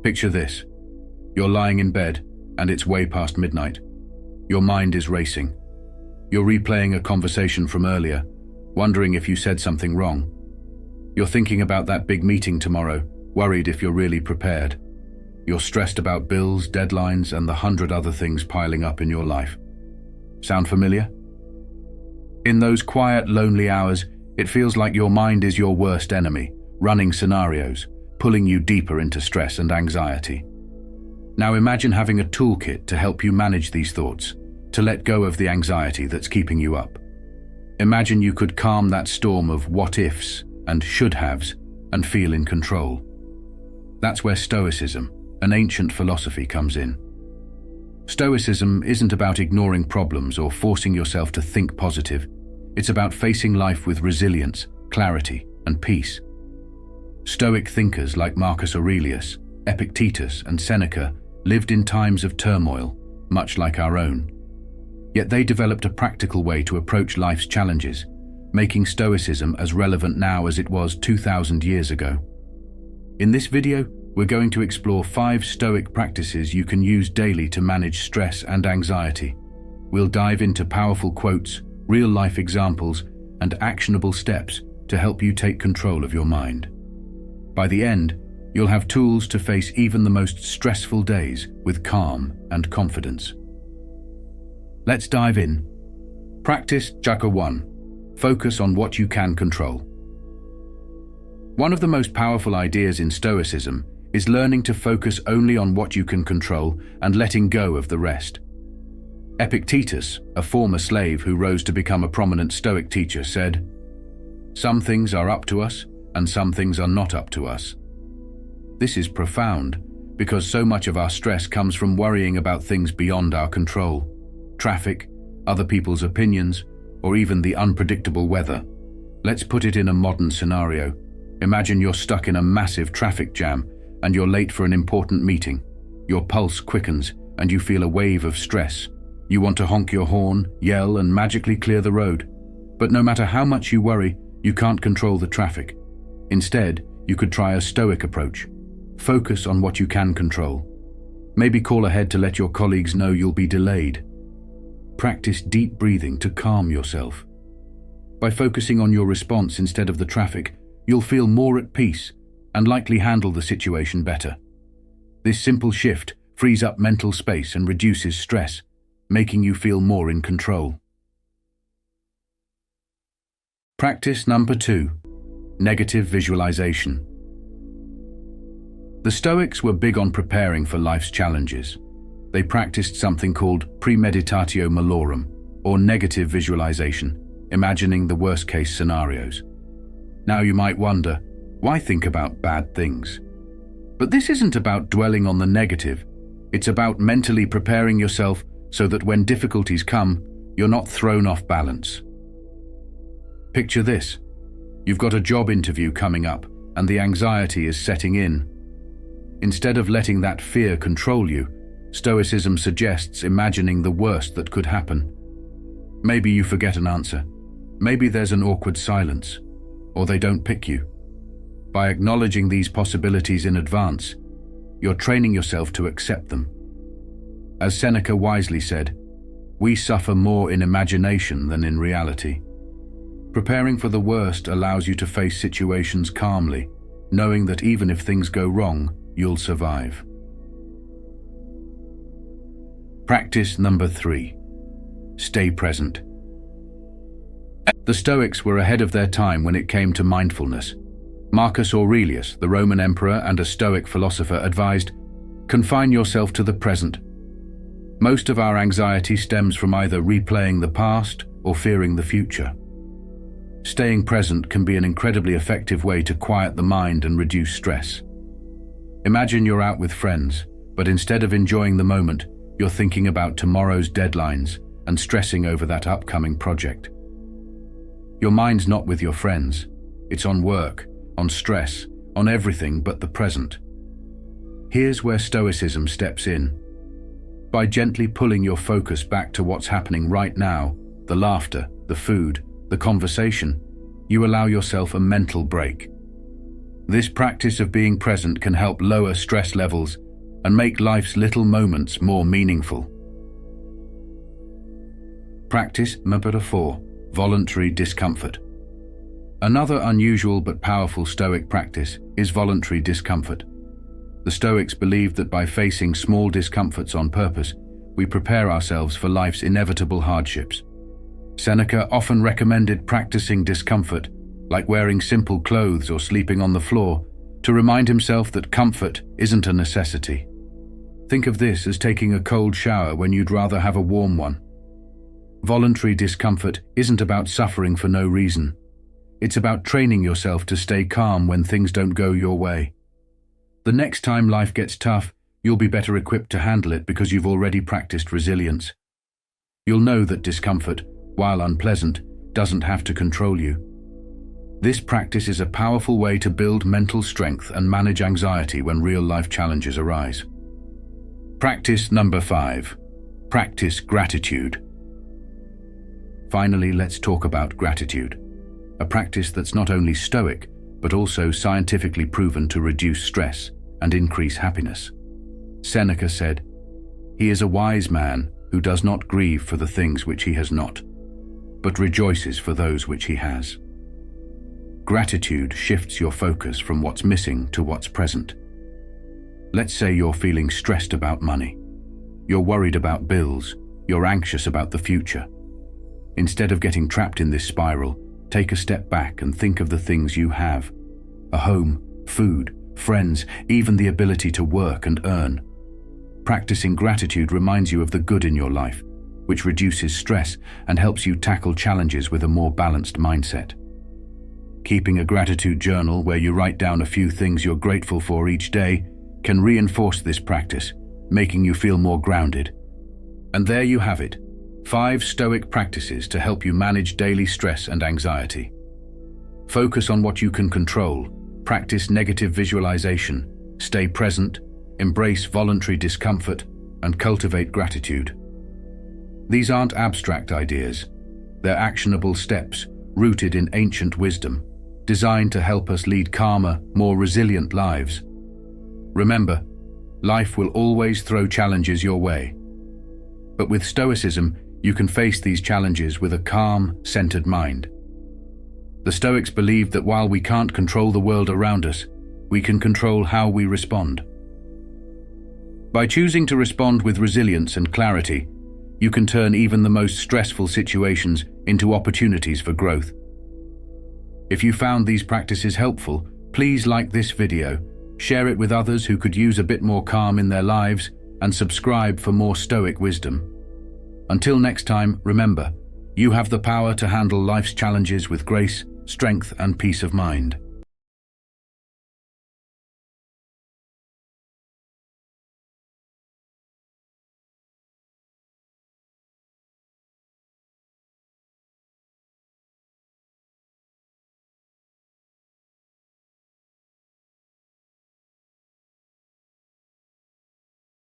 Picture this. You're lying in bed, and it's way past midnight. Your mind is racing. You're replaying a conversation from earlier, wondering if you said something wrong. You're thinking about that big meeting tomorrow, worried if you're really prepared. You're stressed about bills, deadlines, and the 100 other things piling up in your life. Sound familiar? In those quiet, lonely hours, it feels like your mind is your worst enemy, running scenarios, pulling you deeper into stress and anxiety. Now imagine having a toolkit to help you manage these thoughts, to let go of the anxiety that's keeping you up. Imagine you could calm that storm of what-ifs and should-haves and feel in control. That's where Stoicism, an ancient philosophy, comes in. Stoicism isn't about ignoring problems or forcing yourself to think positive. It's about facing life with resilience, clarity, and peace. Stoic thinkers like Marcus Aurelius, Epictetus, and Seneca lived in times of turmoil, much like our own. Yet they developed a practical way to approach life's challenges, making Stoicism as relevant now as it was 2,000 years ago. In this video, we're going to explore 5 Stoic practices you can use daily to manage stress and anxiety. We'll dive into powerful quotes, real-life examples, and actionable steps to help you take control of your mind. By the end, you'll have tools to face even the most stressful days with calm and confidence. Let's dive in. Practice Chapter 1. Focus on what you can control. One of the most powerful ideas in Stoicism is learning to focus only on what you can control and letting go of the rest. Epictetus, a former slave who rose to become a prominent Stoic teacher, said, "Some things are up to us and some things are not up to us." This is profound because so much of our stress comes from worrying about things beyond our control. Traffic, other people's opinions, or even the unpredictable weather. Let's put it in a modern scenario. Imagine you're stuck in a massive traffic jam and you're late for an important meeting. Your pulse quickens and you feel a wave of stress. You want to honk your horn, yell, and magically clear the road. But no matter how much you worry, you can't control the traffic. Instead, you could try a Stoic approach. Focus on what you can control. Maybe call ahead to let your colleagues know you'll be delayed. Practice deep breathing to calm yourself. By focusing on your response instead of the traffic, you'll feel more at peace and likely handle the situation better. This simple shift frees up mental space and reduces stress, making you feel more in control. Practice number 2. Negative visualization. The Stoics were big on preparing for life's challenges. They practiced something called premeditatio malorum, or negative visualization, imagining the worst-case scenarios. Now you might wonder, why think about bad things? But this isn't about dwelling on the negative. It's about mentally preparing yourself so that when difficulties come, you're not thrown off balance. Picture this. You've got a job interview coming up, and the anxiety is setting in. Instead of letting that fear control you, Stoicism suggests imagining the worst that could happen. Maybe you forget an answer. Maybe there's an awkward silence, or they don't pick you. By acknowledging these possibilities in advance, you're training yourself to accept them. As Seneca wisely said, "We suffer more in imagination than in reality." Preparing for the worst allows you to face situations calmly, knowing that even if things go wrong, you'll survive. Practice number 3. Stay present. The Stoics were ahead of their time when it came to mindfulness. Marcus Aurelius, the Roman emperor and a Stoic philosopher, advised, "Confine yourself to the present." Most of our anxiety stems from either replaying the past or fearing the future. Staying present can be an incredibly effective way to quiet the mind and reduce stress. Imagine you're out with friends, but instead of enjoying the moment, you're thinking about tomorrow's deadlines and stressing over that upcoming project. Your mind's not with your friends. It's on work, on stress, on everything but the present. Here's where Stoicism steps in. By gently pulling your focus back to what's happening right now, the laughter, the food, the conversation, you allow yourself a mental break. This practice of being present can help lower stress levels and make life's little moments more meaningful. Practice number 4, voluntary discomfort. Another unusual but powerful Stoic practice is voluntary discomfort. The Stoics believed that by facing small discomforts on purpose, we prepare ourselves for life's inevitable hardships. Seneca often recommended practicing discomfort, like wearing simple clothes or sleeping on the floor, to remind himself that comfort isn't a necessity. Think of this as taking a cold shower when you'd rather have a warm one. Voluntary discomfort isn't about suffering for no reason. It's about training yourself to stay calm when things don't go your way. The next time life gets tough, you'll be better equipped to handle it because you've already practiced resilience. You'll know that discomfort, while unpleasant, doesn't have to control you. This practice is a powerful way to build mental strength and manage anxiety when real-life challenges arise. Practice number 5. Practice gratitude. Finally, let's talk about gratitude, a practice that's not only Stoic, but also scientifically proven to reduce stress and increase happiness. Seneca said, "He is a wise man who does not grieve for the things which he has not, but rejoices for those which he has." Gratitude shifts your focus from what's missing to what's present. Let's say you're feeling stressed about money. You're worried about bills. You're anxious about the future. Instead of getting trapped in this spiral, take a step back and think of the things you have: a home, food, friends, even the ability to work and earn. Practicing gratitude reminds you of the good in your life, which reduces stress and helps you tackle challenges with a more balanced mindset. Keeping a gratitude journal where you write down a few things you're grateful for each day can reinforce this practice, making you feel more grounded. And there you have it, 5 Stoic practices to help you manage daily stress and anxiety. Focus on what you can control, practice negative visualization, stay present, embrace voluntary discomfort, and cultivate gratitude. These aren't abstract ideas. They're actionable steps rooted in ancient wisdom, designed to help us lead calmer, more resilient lives. Remember, life will always throw challenges your way. But with Stoicism, you can face these challenges with a calm, centered mind. The Stoics believed that while we can't control the world around us, we can control how we respond. By choosing to respond with resilience and clarity, you can turn even the most stressful situations into opportunities for growth. If you found these practices helpful, please like this video, share it with others who could use a bit more calm in their lives, and subscribe for more Stoic wisdom. Until next time, remember, you have the power to handle life's challenges with grace, strength, and peace of mind.